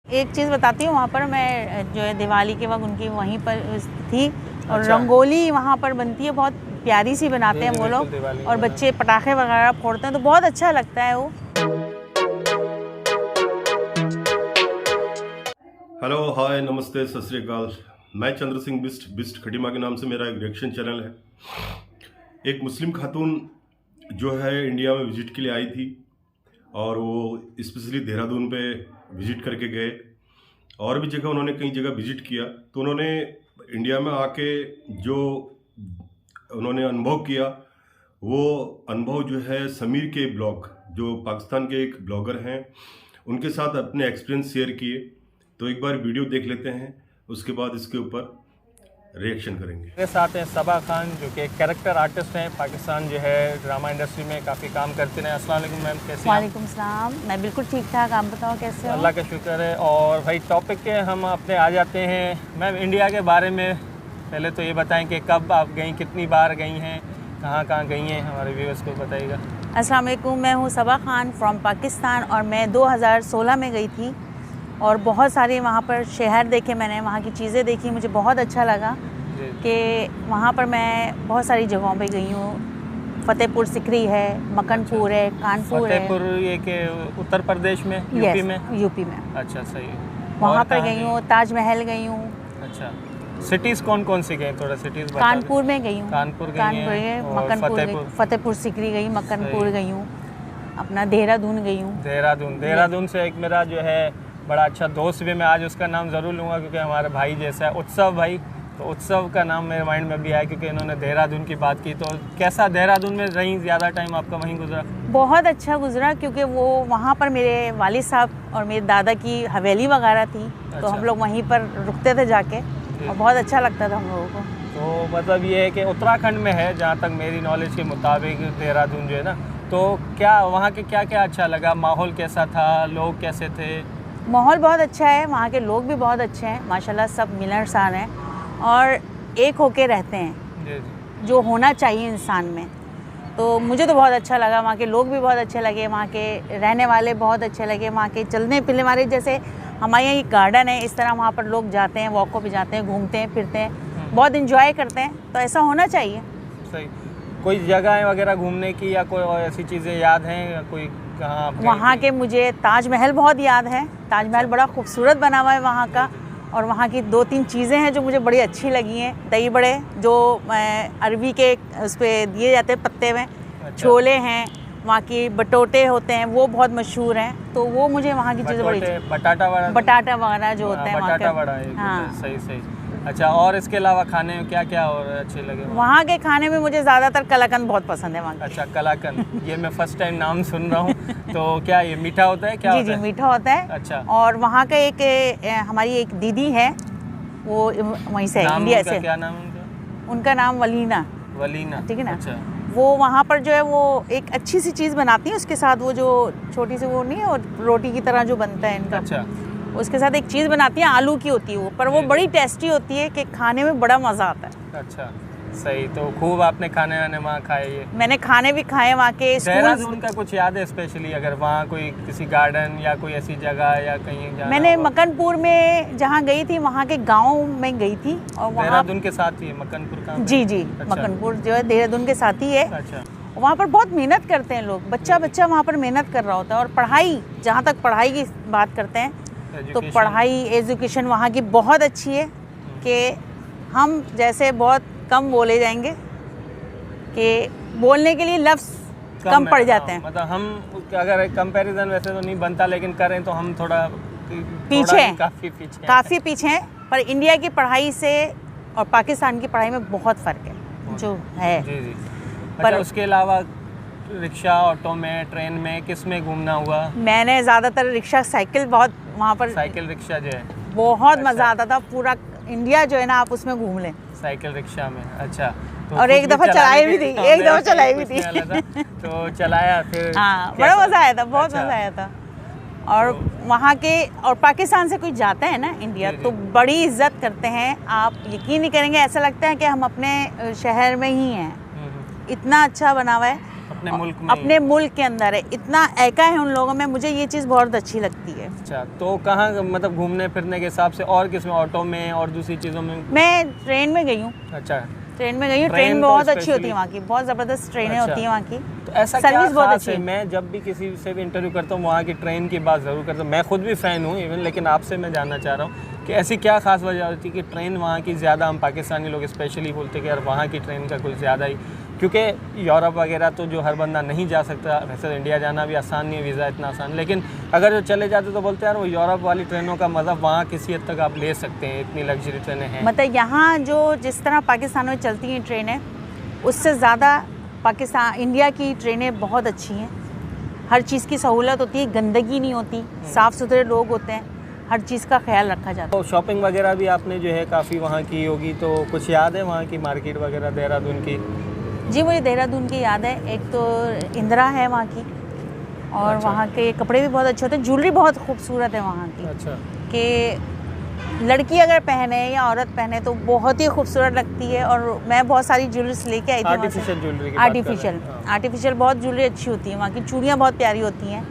एक चीज़ बताती हूँ, वहाँ पर मैं जो है दिवाली के वक्त उनकी वहीं पर थी और अच्छा। रंगोली वहाँ पर बनती है, बहुत प्यारी सी बनाते हैं वो लोग और बच्चे पटाखे वगैरह फोड़ते हैं तो बहुत अच्छा लगता है वो। हेलो, हाय, नमस्ते, सत श्री अकाल। मैं चंद्र सिंह बिस्ट खटीमा के नाम से मेरा एक रिएक्शन चैनल है। एक मुस्लिम खातून जो है इंडिया में विजिट के लिए आई थी और वो स्पेशली देहरादून पे विजिट करके गए। और भी जगह उन्होंने कई जगह विजिट किया, तो उन्होंने इंडिया में आके जो उन्होंने अनुभव किया वो अनुभव जो है समीर के ब्लॉग, जो पाकिस्तान के एक ब्लॉगर हैं, उनके साथ अपने एक्सपीरियंस शेयर किए। तो एक बार वीडियो देख लेते हैं, उसके बाद इसके ऊपर रिएक्शन करेंगे। मेरे साथ हैं सबा खान, जो कि एक कैरेक्टर आर्टिस्ट हैं। पाकिस्तान जो है ड्रामा इंडस्ट्री में काफ़ी काम करते हैं। अस्सलाम वालेकुम मैम, कैसे हैं? वालेकुम सलाम, मैं बिल्कुल ठीक ठाक, आप बताओ कैसे हो? अल्लाह का शुक्र है। और भाई टॉपिक के हम अपने आ जाते हैं। मैम इंडिया के बारे में पहले तो ये बताएं कि कब आप गई, कितनी बार गई हैं, कहाँ गई हैं, हमारे व्यूअर्स को बताइएगा। अस्सलाम वालेकुम, मैं हूँ सबा खान फ्रॉम पाकिस्तान और मैं 2016 में गई थी और बहुत सारे वहाँ पर शहर देखे मैंने, वहाँ की चीज़ें देखी, मुझे बहुत अच्छा लगा कि वहाँ पर मैं बहुत सारी जगहों पे गई हूँ। फतेहपुर सिकरी है, मक्कनपुर है, कानपुर है। फतेहपुर ये कि उत्तर प्रदेश में, यूपी में? यूपी में। अच्छा, सही। वहाँ पर गई हूँ, ताजमहल गई हूँ। अच्छा, सिटीज़ कौन सी गई, थोड़ा सिटीज़ बता। कानपुर में गई हूँ, कानपुर गई, मक्कनपुर, फतेहपुर सिकरी गई, मक्कनपुर गई हूँ, अपना देहरादून गई हूँ। देहरादून से एक मेरा जो है बड़ा अच्छा दोस्त भी, मैं आज उसका नाम ज़रूर लूँगा क्योंकि हमारे भाई जैसा है, उत्सव भाई। तो उत्सव का नाम मेरे माइंड में भी आया क्योंकि इन्होंने देहरादून की बात की। तो कैसा देहरादून में रही, ज़्यादा टाइम आपका वहीं गुजरा? बहुत अच्छा गुजरा क्योंकि वो वहाँ पर मेरे वालिद साहब और मेरे दादा की हवेली वगैरह थी। अच्छा। तो हम लोग वहीं पर रुकते थे जाके और बहुत अच्छा लगता था हम लोगों को। तो मतलब ये है कि उत्तराखंड में है, जहाँ तक मेरी नॉलेज के मुताबिक देहरादून जो है ना। तो क्या वहाँ के क्या अच्छा लगा, माहौल कैसा था, लोग कैसे थे? माहौल बहुत अच्छा है, वहाँ के लोग भी बहुत अच्छे हैं माशाल्लाह, सब मिलनसार हैं और एक होके रहते हैं, जो होना चाहिए इंसान में। तो मुझे तो बहुत अच्छा लगा, वहाँ के लोग भी बहुत अच्छे लगे, वहाँ के रहने वाले बहुत अच्छे लगे, वहाँ के चलने फिरने वाले, जैसे हमारे यहाँ एक गार्डन है, इस तरह वहाँ पर लोग जाते हैं, वॉकों पे जाते हैं, घूमते हैं, फिरते हैं, बहुत इंजॉय करते हैं। तो ऐसा होना चाहिए। सही। कोई जगह वगैरह घूमने की या कोई और ऐसी चीज़ें याद हैं या कोई कहाँ? वहाँ के मुझे ताजमहल बहुत याद है। ताजमहल बड़ा खूबसूरत बना हुआ है वहाँ का, और वहाँ की 2-3 चीज़ें हैं जो मुझे बड़ी अच्छी लगी हैं। दही बड़े जो अरबी के उस पर दिए जाते हैं पत्ते में। अच्छा। छोले हैं, वहाँ की बटोटे होते हैं, वो बहुत मशहूर हैं। तो वो मुझे वहाँ की चीज़ें बड़ी, बटाटा वगैरह जो होते हैं, बटाटा वड़ा। हाँ, सही। अच्छा, और इसके अलावा खाने में क्या और अच्छे लगे? वहाँ के खाने में मुझे ज़्यादातर कलाकंद बहुत पसंद है वहाँ। अच्छा, कलाकंद, ये मैं फर्स्ट टाइम नाम सुन रहा हूँ। तो क्या ये मीठा होता है, क्या? जी, मीठा होता है। अच्छा। और वहाँ का हमारी एक दीदी है, वो वहीं से, इंडिया से। क्या नाम उनका? उनका नाम वलीना, ठीक है ना? अच्छा। वो वहाँ पर जो है वो एक अच्छी सी चीज़ बनाती है, उसके साथ वो जो छोटी सी वो नहीं है, और रोटी की तरह जो बनता है इनका। अच्छा। उसके साथ एक चीज़ बनाती है, आलू की होती है वो, पर वो बड़ी टेस्टी होती है कि खाने में बड़ा मज़ा आता है। अच्छा, सही। तो खूब आपने खाने वाने वहाँ खाए? ये मैंने खाने भी खाए वहाँ के। देहरादून का कुछ याद है स्पेशली, अगर वहाँ कोई किसी गार्डन या कोई ऐसी जगह या कहीं? मैंने मक्कनपुर में जहाँ गई थी, वहाँ के गाँव में गई थी। और वहाँ देहरादून के साथ ही मक्कनपुर का? जी। अच्छा। मक्कनपुर जो है देहरादून के साथ ही है। अच्छा। वहाँ पर बहुत मेहनत करते हैं लोग, बच्चा वहाँ पर मेहनत कर रहा होता है। और पढ़ाई, जहाँ तक पढ़ाई की बात करते हैं तो पढ़ाई, एजुकेशन वहाँ की बहुत अच्छी है कि हम जैसे बहुत कम बोले जाएंगे कि बोलने के लिए लफ्ज़ कम पड़ जाते हैं। मतलब हम अगर कंपैरिजन वैसे तो नहीं बनता, लेकिन करें तो हम थोड़ा पीछे हैं, काफ़ी पीछे हैं। पर इंडिया की पढ़ाई से और पाकिस्तान की पढ़ाई में बहुत फ़र्क है जो है। जी। पर उसके अलावा रिक्शा, ऑटो में, ट्रेन में, किस में घूमना हुआ? मैंने ज़्यादातर रिक्शा, साइकिल, बहुत वहाँ पर साइकिल रिक्शा जो है बहुत मज़ा आता था। पूरा इंडिया जो है ना, आप उसमें घूम लें साइकिल रिक्शा में। अच्छा। तो और एक दफ़ा चलाई भी थी, तो चलाया फिर? हाँ, बड़ा मज़ा आया था, बहुत मज़ा आया था। और वहाँ के, और पाकिस्तान से कोई जाता है ना इंडिया, तो बड़ी इज्जत करते हैं। आप यकीन नहीं करेंगे, ऐसा लगता है कि हम अपने शहर में ही हैं, इतना अच्छा बना हुआ है। अपने मुल्क में, अपने मुल्क के अंदर है, इतना एका है उन लोगों में, मुझे ये चीज़ बहुत अच्छी लगती है। अच्छा, तो कहाँ मतलब घूमने फिरने के हिसाब से और किसमें, ऑटो में और दूसरी चीज़ों में? मैं ट्रेन में गई हूँ। अच्छा, ट्रेन में गई हूँ, ट्रेन बहुत अच्छी होती है वहाँ की, बहुत ज़बरदस्त ट्रेनें होती हैं वहाँ की। तो ऐसा क्या सर्विस बहुत खास अच्छी है? है। मैं जब भी किसी से भी इंटरव्यू करता हूँ वहाँ की ट्रेन की बात ज़रूर करता हूँ, मैं खुद भी फ़ैन हूँ इवन, लेकिन आपसे मैं जानना चाह रहा हूँ कि ऐसी क्या खास वजह होती है कि ट्रेन वहाँ की ज़्यादा, हम पाकिस्तानी लोग स्पेशली बोलते हैं कि यार वहाँ की ट्रेन का कुछ ज़्यादा ही, क्योंकि यूरोप वगैरह तो जो हर बंदा नहीं जा सकता, वैसे इंडिया जाना भी आसान नहीं है, वीज़ा इतना आसान, लेकिन अगर जो चले जाते तो बोलते हैं यार वो यूरोप वाली ट्रेनों का मज़ा वहाँ किसी हद तक आप ले सकते हैं, इतनी लग्जरी ट्रेनें हैं। मतलब यहाँ जो जिस तरह पाकिस्तान में चलती हैं ट्रेनें, उससे ज़्यादा पाकिस्तान इंडिया की ट्रेनें बहुत अच्छी हैं। हर चीज़ की सहूलत होती है, गंदगी नहीं होती, साफ़ सुथरे लोग होते हैं, हर चीज़ का ख्याल रखा जाता है। तो शॉपिंग वगैरह भी आपने जो है काफ़ी वहाँ की होगी, तो कुछ याद है वहाँ की मार्केट वगैरह देहरादून की? जी, मुझे देहरादून की याद है, एक तो इंदिरा है वहाँ की, और अच्छा। वहाँ के कपड़े भी बहुत अच्छे होते हैं, ज्वेलरी बहुत खूबसूरत है वहाँ की। अच्छा, कि लड़की अगर पहने या औरत पहने तो बहुत ही खूबसूरत लगती है, और मैं बहुत सारी ज्वेलरीज लेके आई थी वहाँ से। आर्टिफिशियल ज्वेलरी की बात कर रहे आर्टिफिशियल हैं, हाँ। आर्टिफिशियल बहुत ज्वेलरी अच्छी होती है वहाँ की, चूड़ियाँ बहुत प्यारी होती हैं,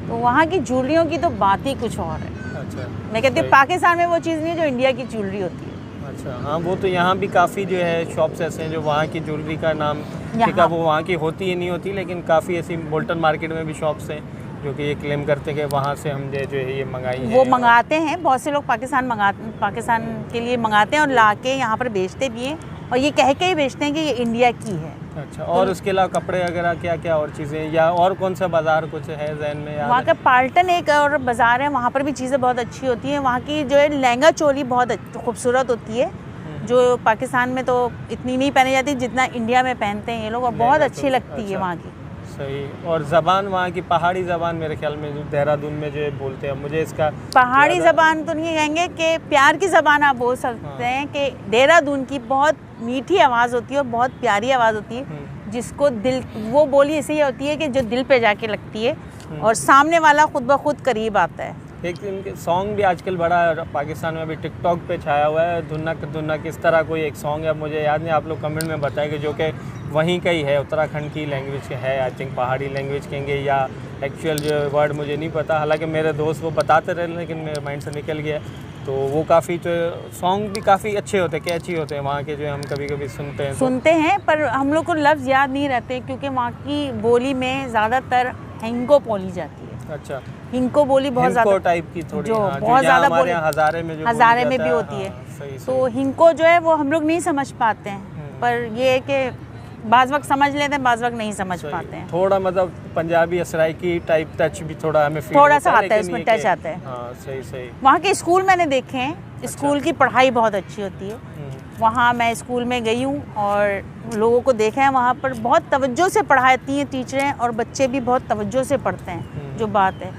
तो वहाँ की ज्वेलरियों की तो बात ही कुछ और है। अच्छा, मैं कहती हूँ सही। पाकिस्तान में वो चीज़ नहीं है जो इंडिया की ज्वेलरी होती है। अच्छा, हाँ, वो तो यहाँ भी काफ़ी जो है शॉप्स ऐसे हैं जो वहाँ की ज्वेलरी का नाम यहाँ। ठीक है, वो वहाँ की होती ही नहीं होती, लेकिन काफ़ी ऐसी बोल्टन मार्केट में भी शॉप्स हैं जो कि ये क्लेम करते हैं कि वहाँ से हम जो है ये मंगाई है। वो मंगाते हैं, बहुत से लोग पाकिस्तान के लिए मंगाते हैं और ला के यहाँ पर बेचते भी हैं, और ये कह के ही बेचते हैं कि ये इंडिया की है। अच्छा, और उसके अलावा कपड़े वगैरह क्या क्या और चीज़ें, या और कौन सा बाज़ार कुछ है जहन में याद वहाँ है? का पाल्टन एक और बाज़ार है, वहाँ पर भी चीज़ें बहुत अच्छी होती हैं। वहाँ की जो है लहंगा चोली बहुत खूबसूरत होती है, जो पाकिस्तान में तो इतनी नहीं पहनी जाती जितना इंडिया में पहनते हैं ये लोग, और बहुत लहंगा अच्छी चोली, लगती है अच्छा। वहाँ की। सही। और ज़बान वहाँ की पहाड़ी ज़बान मेरे ख्याल में जो देहरादून में जो बोलते हैं, मुझे इसका पहाड़ी ज़्यादा- ज़बान तो नहीं कहेंगे, कि प्यार की ज़बान आप बोल सकते हैं कि देहरादून की बहुत मीठी आवाज़ होती है और बहुत प्यारी आवाज़ होती है, जिसको दिल, वो बोली ऐसी होती है कि जो दिल पे जाके लगती है और सामने वाला खुद ब खुद करीब आता है। एक इनके सॉन्ग भी आजकल बड़ा पाकिस्तान में अभी टिकटॉक पे छाया हुआ है, धुनक धुनक इस तरह कोई एक सॉन्ग है, मुझे याद नहीं, आप लोग कमेंट में बताएंगे, जो कि वहीं का ही है, उत्तराखंड की लैंग्वेज है, आई थिंक पहाड़ी लैंग्वेज कहेंगे, या एक्चुअल जो वर्ड मुझे नहीं पता, हालांकि मेरे दोस्त वो बताते रहे लेकिन मेरे माइंड से निकल गया। तो वो काफ़ी तो सॉन्ग भी काफ़ी अच्छे होते हैं, कैची होते हैं वहाँ के, जो हम कभी कभी सुनते हैं पर हम लोग को लफ्ज़ याद नहीं रहते, क्योंकि वहाँ की बोली में ज़्यादातर हिंको बोली जाती है। अच्छा, हिंको बोली बहुत ज़्यादा टाइप की थोड़ी, जो हाँ, बहुत जहाँ ज़्यादा हमारे बोली, यहाँ हज़ारे में जो हज़ारे बोली में जाता भी होती है, हाँ, सही, तो हिंको जो है वो हम लोग नहीं समझ पाते हैं, पर ये है कि बाज़ वक्त समझ लेते हैं, बाज़ वक्त नहीं समझ सही। पाते हैं। थोड़ा मतलब पंजाबी सराइकी टाइप टच भी थोड़ा हमें फील थोड़ा होता सा आता है, लेकिन उसमें ये टच कि- आता है। हाँ, सही सही। वहाँ के स्कूल मैंने देखे हैं, स्कूल की पढ़ाई बहुत अच्छी होती है। वहाँ मैं स्कूल में गई हूँ और लोगों को देखा है, वहाँ पर बहुत तवज्जो से पढ़ाती हैं टीचरें, और बच्चे भी बहुत तवज्जो से पढ़ते हैं, जो बात है।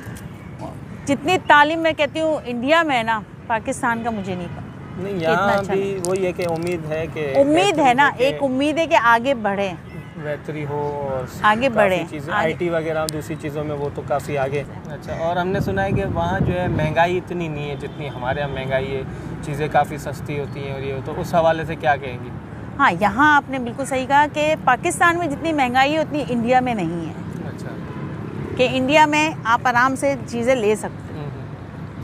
जितनी तालीम मैं कहती हूँ इंडिया में है ना, पाकिस्तान का मुझे नहीं पता। नहीं, इतना यहाँ अच्छा भी नहीं। वही है कि उम्मीद है कि उम्मीद है ना, एक उम्मीद है कि आगे बढ़े, बेहतरी हो और आगे बढ़े, चीज़ें आगे- आईटी वगैरह दूसरी चीज़ों में वो तो काफ़ी आगे। अच्छा, और हमने सुना है कि वहाँ जो है महंगाई इतनी नहीं है जितनी हमारे यहाँ महंगाई है, चीज़ें काफ़ी सस्ती होती हैं, और ये तो उस हवाले से क्या कहेंगी? हाँ, यहाँ आपने बिल्कुल सही कहा कि पाकिस्तान में जितनी महंगाई है उतनी इंडिया में नहीं है, अच्छा, कि इंडिया में आप आराम से चीज़ें ले सकते हैं।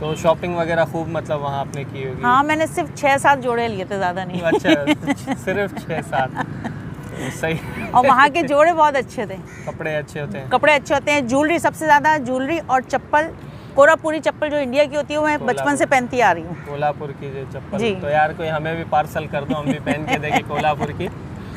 तो शॉपिंग वगैरह खूब मतलब वहाँ आपने की होगी? हाँ, मैंने सिर्फ 6-7 जोड़े लिए थे, ज़्यादा नहीं। अच्छा, सिर्फ 6-7, सही। और वहाँ के जोड़े बहुत अच्छे थे, कपड़े अच्छे होते हैं, कपड़े अच्छे होते हैं, ज्वेलरी सबसे ज़्यादा, ज्वेलरी और चप्पल, कोरापुरी चप्पल जो इंडिया की होती है वो मैं बचपन से पहनती आ रही हूँ। कोल्हापुर की जो चप्पल, जी। तो यार कोई हमें भी पार्सल कर दो, हम भी पहन के देखें कोल्हापुर की।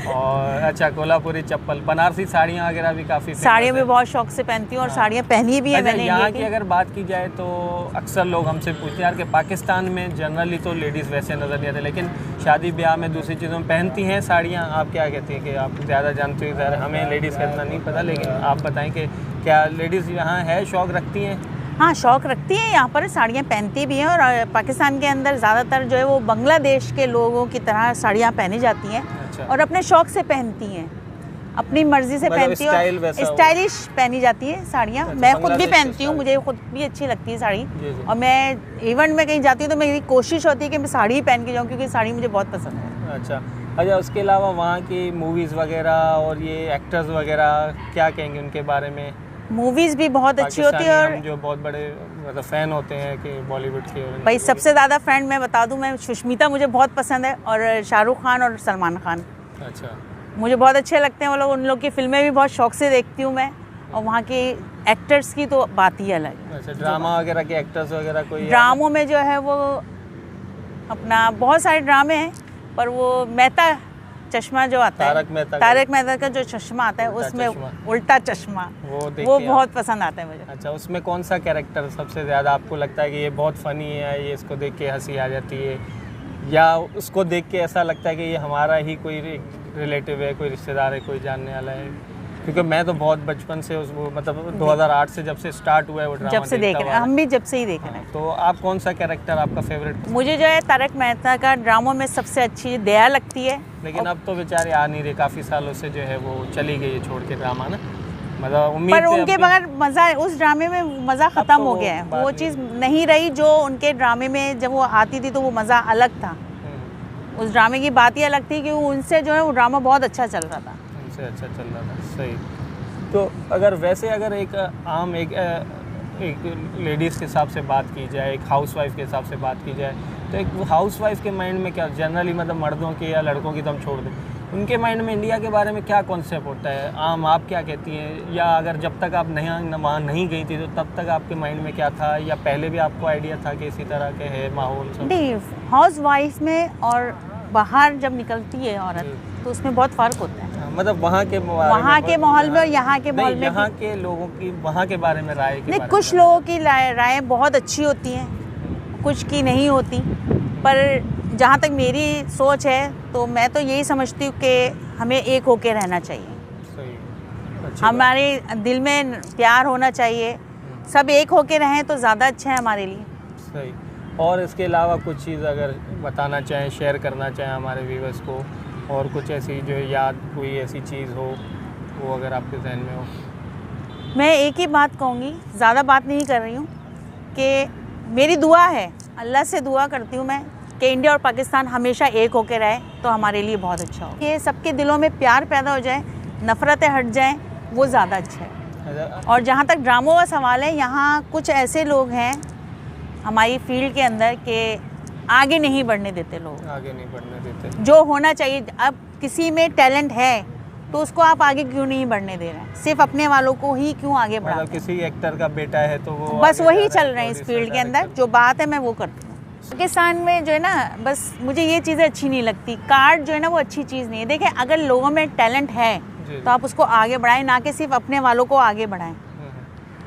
और अच्छा, कोल्हापुरी चप्पल, बनारसी साड़ियाँ वगैरह भी काफ़ी साड़ियाँ भी बहुत शौक से पहनती हूँ, और साड़ियाँ पहनी भी है अच्छा, मैंने यहाँ इंडिया की अगर बात की जाए तो अक्सर लोग हमसे पूछते हैं यार कि पाकिस्तान में जनरली तो लेडीज़ वैसे नज़र नहीं आते, लेकिन शादी ब्याह में दूसरी चीज़ों में पहनती हैं साड़ियाँ। आप क्या कहती हैं कि आप ज़्यादा जानते हो? ज़्यादा हमें लेडीज़ का इतना नहीं पता, लेकिन आप बताएं कि क्या लेडीज़ यहाँ है, शौक़ रखती हैं? हाँ, शौक रखती हैं, यहाँ पर साड़ियाँ पहनती भी हैं, और पाकिस्तान के अंदर ज़्यादातर जो है वो बांग्लादेश के लोगों की तरह साड़ियाँ पहनी जाती हैं। अच्छा। और अपने शौक से पहनती हैं, अपनी मर्जी से मतलब पहनती हैं, स्टाइल वैसा और हो। स्टाइलिश पहनी जाती है साड़ियाँ। अच्छा, मैं खुद भी बांग्लादेश पहनती हूँ, स्टाइल। मुझे खुद भी अच्छी लगती है साड़ी, जी, जी। और मैं इवेंट में कहीं जाती हूँ तो मेरी कोशिश होती है कि मैं साड़ी ही पहन के जाऊँ, क्योंकि साड़ी मुझे बहुत पसंद है। अच्छा, अच्छा, उसके अलावा वहाँ की मूवीज़ वगैरह और ये एक्टर्स वगैरह क्या कहेंगे उनके बारे में? मूवीज़ भी बहुत अच्छी होती है। और हम जो बहुत बड़े मतलब फ़ैन होते हैं कि बॉलीवुड के, और भाई सबसे ज़्यादा फ्रेंड मैं बता दूं, मैं सुष्मिता मुझे बहुत पसंद है, और शाहरुख खान और सलमान खान। अच्छा, मुझे बहुत अच्छे लगते हैं वो लोग। उन लोग की फिल्में भी बहुत शौक से देखती हूँ मैं, और वहाँ के एक्टर्स की तो बात ही अलग है। अच्छा, ड्रामा वगैरह के एक्टर्स वगैरह कोई? ड्रामों में जो है वो अपना बहुत सारे ड्रामे हैं, पर वो मेहता चश्मा जो आता है, तारक मेहता का जो चश्मा आता है, उसमें उल्टा चश्मा, वो बहुत पसंद आता है मुझे। अच्छा, उसमें कौन सा कैरेक्टर सबसे ज़्यादा आपको लगता है कि ये बहुत फ़नी है, ये इसको देख के हंसी आ जाती है, या उसको देख के ऐसा लगता है कि ये हमारा ही कोई रिलेटिव है, कोई रिश्तेदार है, कोई जानने वाला है? क्योंकि मैं तो बहुत बचपन से उसको मतलब 2008 से जब से स्टार्ट हुआ है वो ड्रामा, जब से देख रहे हैं हम भी, जब से ही देख रहे हैं। तो आप कौन सा कैरेक्टर आपका फेवरेट? मुझे जो है तारक मेहता का ड्रामों में सबसे अच्छी दया लगती है। लेकिन अब तो बेचारे आ नहीं रहे, काफ़ी सालों से जो है वो चली गई है छोड़ के ड्रामा ना, मतलब उम्मीद पर उनके बगैर मज़ा, उस ड्रामे में मज़ा ख़त्म हो गया है, वो चीज़ नहीं रही जो उनके ड्रामे में जब वो आती थी तो वो मज़ा अलग था। उस ड्रामे की बात ही अलग थी कि उनसे जो है वो ड्रामा बहुत अच्छा चल रहा था, उनसे अच्छा चल रहा था। सही। तो अगर वैसे अगर एक आम एक लेडीज़ के हिसाब से बात की जाए, एक हाउसवाइफ के हिसाब से बात की जाए, तो एक हाउसवाइफ के माइंड में क्या जनरली, मतलब मर्दों के या लड़कों की तो हम छोड़ दें, उनके माइंड में इंडिया के बारे में क्या कॉन्सेप्ट होता है? आम आप क्या कहती हैं, या अगर जब तक आप वहाँ नहीं गई थी तो तब तक आपके माइंड में क्या था, या पहले भी आपको आइडिया था कि इसी तरह के है माहौल सब? नहीं, हाउस वाइफ में और बाहर जब निकलती है औरत तो उसमें बहुत फ़र्क होता है। मतलब वहाँ के माहौल में और यहाँ के माहौल में, यहाँ के लोगों की वहाँ के बारे में राय के नहीं, कुछ लोगों की राय बहुत अच्छी होती हैं, कुछ की नहीं होती। पर जहाँ तक मेरी सोच है तो मैं तो यही समझती हूँ कि हमें एक होके रहना चाहिए। सही। हमारे दिल में प्यार होना चाहिए, सब एक होके रहें तो ज़्यादा अच्छा है हमारे लिए। सही। और इसके अलावा कुछ चीज़ अगर बताना चाहें, शेयर करना चाहें हमारे व्यूअर्स को, और कुछ ऐसी जो याद, कोई ऐसी चीज़ हो वो अगर आपके जहन में हो? मैं एक ही बात कहूँगी, ज़्यादा बात नहीं कर रही हूँ, कि मेरी दुआ है, अल्लाह से दुआ करती हूँ मैं कि इंडिया और पाकिस्तान हमेशा एक होकर रहे तो हमारे लिए बहुत अच्छा हो। ये सबके दिलों में प्यार पैदा हो जाए, नफ़रतें हट जाएं, वो ज़्यादा अच्छा है। और जहाँ तक ड्रामों का सवाल है, यहाँ कुछ ऐसे लोग हैं हमारी फील्ड के अंदर के आगे नहीं बढ़ने देते, लोग आगे नहीं बढ़ने देते जो होना चाहिए। अब किसी में टैलेंट है तो उसको आप आगे क्यों नहीं बढ़ने दे रहे हैं? सिर्फ अपने वालों को ही क्यों आगे बढ़ा? मतलब किसी एक्टर का बेटा है तो वो बस वही चल रहे हैं इस फील्ड के अंदर, जो बात है मैं वो करती हूँ। पाकिस्तान में जो है ना, बस मुझे ये चीज़ें अच्छी नहीं लगती। कार्ड जो है ना वो अच्छी चीज़ नहीं है। देखिए, अगर लोगों में टैलेंट है तो आप उसको आगे बढ़ाएं, ना कि सिर्फ अपने वालों को आगे बढ़ाएं।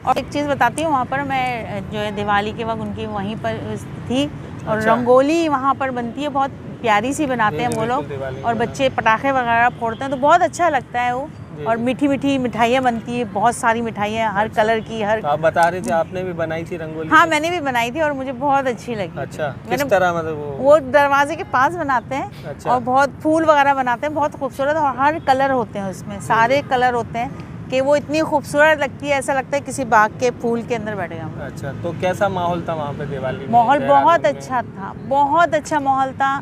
और एक चीज़ बताती हूँ, वहाँ पर मैं जो है दिवाली के वक्त उनकी वहीं पर थी, और रंगोली वहाँ पर बनती है, बहुत प्यारी सी बनाते हैं वो लोग, और बच्चे पटाखे वगैरह फोड़ते हैं तो बहुत अच्छा लगता है वो। और मीठी मीठी मिठाइयाँ बनती है, बहुत सारी मिठाइयाँ हर कलर की। हर आप बता रहे थे आपने भी बनाई थी रंगोली? हाँ, मैंने भी बनाई थी और मुझे बहुत अच्छी लगी। अच्छा, किस तरह? मतलब वो दरवाजे के पास बनाते हैं। अच्छा। और बहुत फूल वगैरह बनाते हैं, बहुत खूबसूरत, और हर कलर होते हैं उसमें, सारे कलर होते हैं कि वो इतनी खूबसूरत लगती है, ऐसा लगता है किसी बाग के फूल के अंदर बैठे हम। अच्छा, तो कैसा माहौल था वहाँ पे दिवाली में? माहौल बहुत अच्छा था, बहुत अच्छा माहौल था।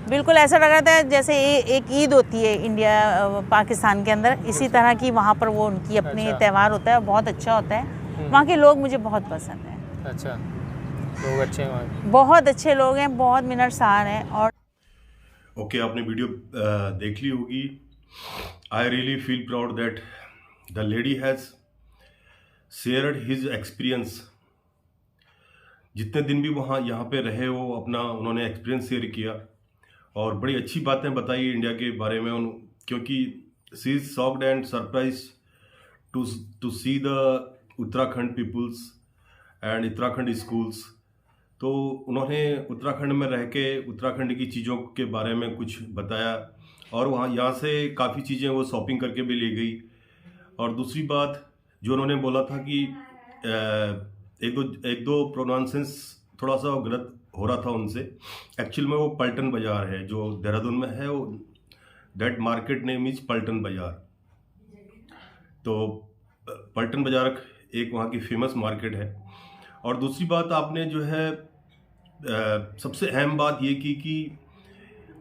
बिल्कुल ऐसा लग रहा था जैसे एक ईद होती है इंडिया पाकिस्तान के अंदर, इसी तरह की वहाँ पर वो उनकी अपनी त्यौहार होता है, बहुत अच्छा होता है। वहाँ के लोग मुझे बहुत पसंद हैं। अच्छा, लोग अच्छे हैं वहाँ? बहुत अच्छे लोग हैं, बहुत मिन्नतसार हैं। और ओके, आपने वीडियो देख ली होगी। I really feel proud that the lady has shared his experience. जितने दिन भी वहाँ यहाँ पे रहे वो अपना उन्होंने एक्सपीरियंस शेयर किया, और बड़ी अच्छी बातें बताई इंडिया के बारे में क्योंकि she is shocked and surprise to see the Uttarakhand peoples and Uttarakhand schools. तो उन्होंने उत्तराखंड में रह के उत्तराखंड की चीज़ों के बारे में कुछ बताया, और वहाँ यहाँ से काफ़ी चीज़ें वो शॉपिंग करके भी ले गई। और दूसरी बात जो उन्होंने बोला था कि एक दो प्रोनाउंसेंस थोड़ा सा गलत हो रहा था उनसे। एक्चुअल में वो पल्टन बाज़ार है जो देहरादून में है, वो दैट मार्केट नेम इज पल्टन बाज़ार। तो पल्टन बाज़ार एक वहाँ की फेमस मार्केट है। और दूसरी बात आपने जो है सबसे अहम बात ये की कि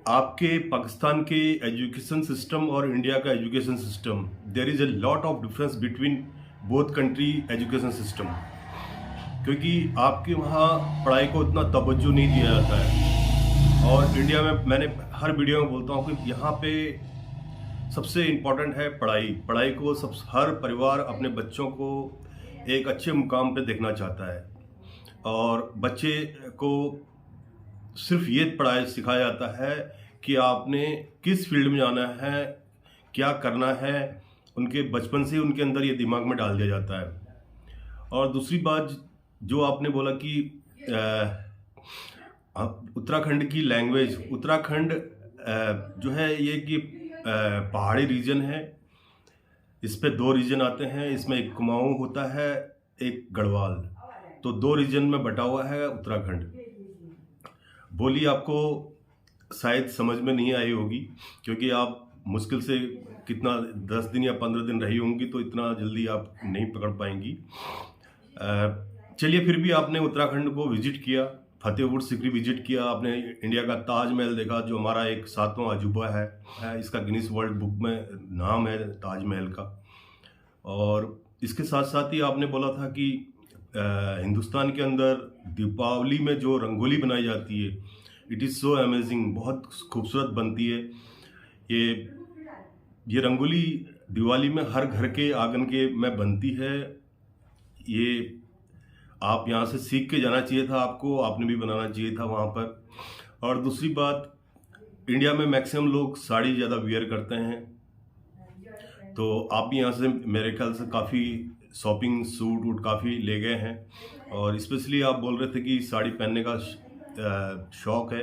आपके पाकिस्तान के एजुकेशन सिस्टम और इंडिया का education system, there is a lot of difference between both country education system, क्योंकि आपके वहाँ पढ़ाई को इतना तवज्जो नहीं दिया जाता है। और इंडिया में मैंने हर वीडियो में बोलता हूँ कि यहाँ पे सबसे इम्पोर्टेंट है पढ़ाई। पढ़ाई को हर परिवार अपने बच्चों को एक अच्छे मुकाम पे देखना चाहता है, और बच्चे को सिर्फ ये पढ़ाई सिखाया जाता है कि आपने किस फील्ड में जाना है, क्या करना है। उनके बचपन से उनके अंदर ये दिमाग में डाल दिया जाता है। और दूसरी बात जो आपने बोला कि उत्तराखंड की लैंग्वेज, उत्तराखंड जो है ये कि पहाड़ी रीजन है, इस पे 2 रीजन आते हैं, इसमें एक कुमाऊं होता है, एक गढ़वाल, तो 2 रीजन में बटा हुआ है उत्तराखंड। बोली आपको शायद समझ में नहीं आई होगी, क्योंकि आप मुश्किल से कितना 10 दिन या 15 दिन रही होंगी, तो इतना जल्दी आप नहीं पकड़ पाएंगी। चलिए, फिर भी आपने उत्तराखंड को विजिट किया, फतेहपुर सीकरी विजिट किया, आपने इंडिया का ताजमहल देखा, जो हमारा एक 7वां अजूबा है, इसका गिनीज वर्ल्ड बुक में नाम है ताजमहल का। और इसके साथ साथ ही आपने बोला था कि हिंदुस्तान के अंदर दीपावली में जो रंगोली बनाई जाती है, इट इज़ सो अमेजिंग, बहुत खूबसूरत बनती है। ये रंगोली दिवाली में हर घर के आंगन के में बनती है। ये आप यहाँ से सीख के जाना चाहिए था आपको, आपने भी बनाना चाहिए था वहाँ पर। और दूसरी बात, इंडिया में मैक्सिमम लोग साड़ी ज़्यादा वियर करते हैं, तो आप भी यहाँ से मेरे ख्याल से काफ़ी शॉपिंग सूट वूट काफ़ी ले गए हैं। और स्पेशली आप बोल रहे थे कि साड़ी पहनने का शौक़ है,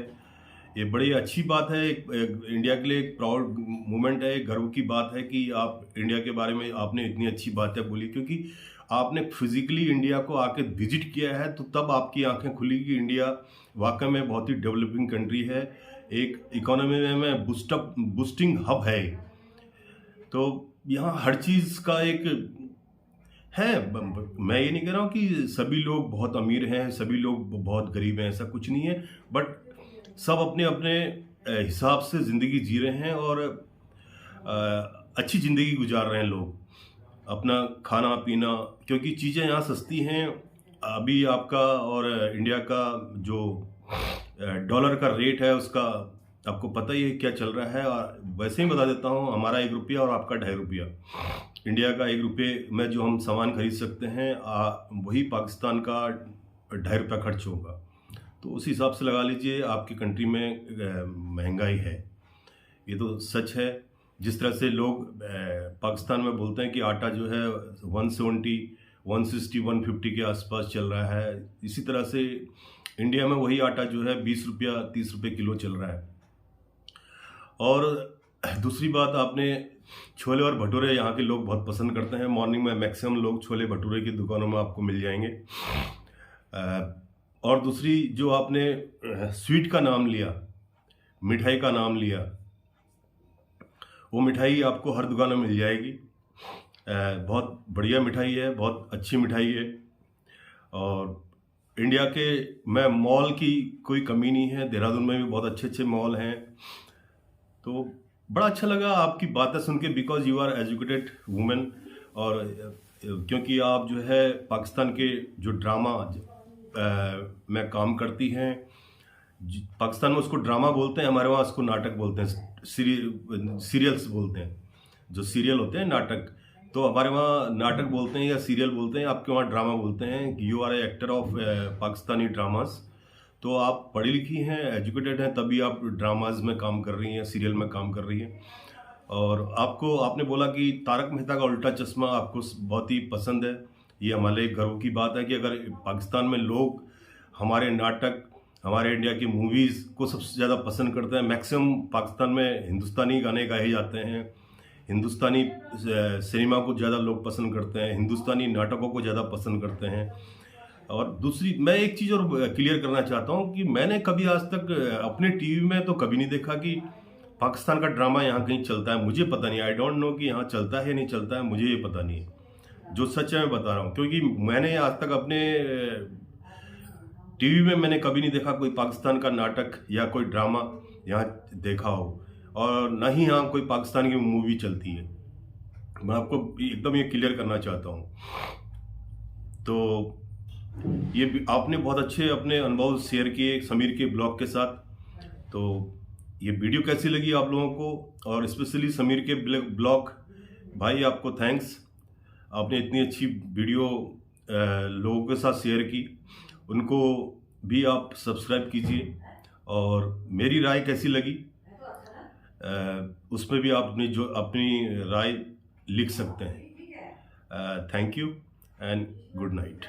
ये बड़ी अच्छी बात है। इंडिया के लिए एक प्राउड मोमेंट है, गर्व की बात है कि आप इंडिया के बारे में आपने इतनी अच्छी बातें बोली, क्योंकि आपने फिजिकली इंडिया को आके विजिट किया है, तो तब आपकी आंखें खुली कि इंडिया वाकई में बहुत ही डेवलपिंग कंट्री है, एक इकोनॉमी में बूस्टिंग हब है। तो यहाँ हर चीज़ का एक है। मैं ये नहीं कह रहा हूँ कि सभी लोग बहुत अमीर हैं, सभी लोग बहुत गरीब हैं, ऐसा कुछ नहीं है, बट सब अपने अपने हिसाब से ज़िंदगी जी रहे हैं और अच्छी ज़िंदगी गुजार रहे हैं लोग, अपना खाना पीना, क्योंकि चीज़ें यहाँ सस्ती हैं। अभी आपका और इंडिया का जो डॉलर का रेट है, उसका आपको पता ही है क्या चल रहा है। और वैसे ही बता देता हूँ, हमारा 1 रुपया और आपका 2.5 रुपया, इंडिया का 1 रुपये में जो हम सामान खरीद सकते हैं, वही पाकिस्तान का 2.5 रुपया खर्च होगा। तो उस हिसाब से लगा लीजिए आपकी कंट्री में महंगाई है, ये तो सच है। जिस तरह से लोग पाकिस्तान में बोलते हैं कि आटा जो है 170, 160, 150 के आसपास चल रहा है, इसी तरह से इंडिया में वही आटा जो है 20 रुपया 30 रुपये किलो चल रहा है। और दूसरी बात, आपने छोले और भटूरे यहाँ के लोग बहुत पसंद करते हैं। मॉर्निंग में मैक्सिमम लोग छोले भटूरे की दुकानों में आपको मिल जाएंगे। और दूसरी जो आपने स्वीट का नाम लिया, मिठाई का नाम लिया, वो मिठाई आपको हर दुकान में मिल जाएगी। बहुत बढ़िया मिठाई है, बहुत अच्छी मिठाई है। और इंडिया के में मॉल की कोई कमी नहीं है, देहरादून में भी बहुत अच्छे अच्छे मॉल हैं। तो बड़ा अच्छा लगा आपकी बातें सुन के, because you are educated women. और क्योंकि आप जो है पाकिस्तान के जो ड्रामा में काम करती हैं, पाकिस्तान में उसको ड्रामा बोलते हैं, हमारे वहाँ उसको नाटक बोलते हैं, सीरियल्स बोलते हैं। जो सीरियल होते हैं नाटक, तो हमारे वहाँ नाटक बोलते हैं या सीरियल बोलते हैं, आपके वहाँ ड्रामा बोलते हैं। You are a actor of Pakistani dramas, तो आप पढ़ी लिखी हैं, एजुकेटेड हैं, तभी आप ड्रामाज में काम कर रही हैं, सीरियल में काम कर रही हैं। और आपने बोला कि तारक मेहता का उल्टा चश्मा आपको बहुत ही पसंद है। ये हमारे गर्व की बात है कि अगर पाकिस्तान में लोग हमारे नाटक, हमारे इंडिया की मूवीज़ को सबसे ज़्यादा पसंद करते हैं। मैक्सिमम पाकिस्तान में हिंदुस्तानी गाने गाए जाते हैं, हिंदुस्तानी सिनेमा को ज़्यादा लोग पसंद करते हैं, हिंदुस्तानी नाटकों को ज़्यादा पसंद करते हैं। और दूसरी, मैं एक चीज़ और क्लियर करना चाहता हूँ कि मैंने कभी आज तक अपने टीवी में तो कभी नहीं देखा कि पाकिस्तान का ड्रामा यहाँ कहीं चलता है। मुझे पता नहीं, आई डोंट नो कि यहाँ चलता है नहीं चलता है, मुझे ये पता नहीं है। जो सच है मैं बता रहा हूँ, क्योंकि मैंने आज तक अपने टीवी में मैंने कभी नहीं देखा कोई पाकिस्तान का नाटक या कोई ड्रामा। यहाँ देखा हो, और ना ही यहाँ कोई पाकिस्तान की मूवी चलती है। मैं आपको एकदम ये क्लियर करना चाहता हूँ। तो ये भी आपने बहुत अच्छे अपने अनुभव शेयर किए समीर के ब्लॉग के साथ। तो ये वीडियो कैसी लगी आप लोगों को, और स्पेशली समीर के ब्लॉग भाई, आपको थैंक्स। आपने इतनी अच्छी वीडियो लोगों के साथ शेयर की, उनको भी आप सब्सक्राइब कीजिए। और मेरी राय कैसी लगी उसमें भी आप अपनी राय लिख सकते हैं। Thank you and good night.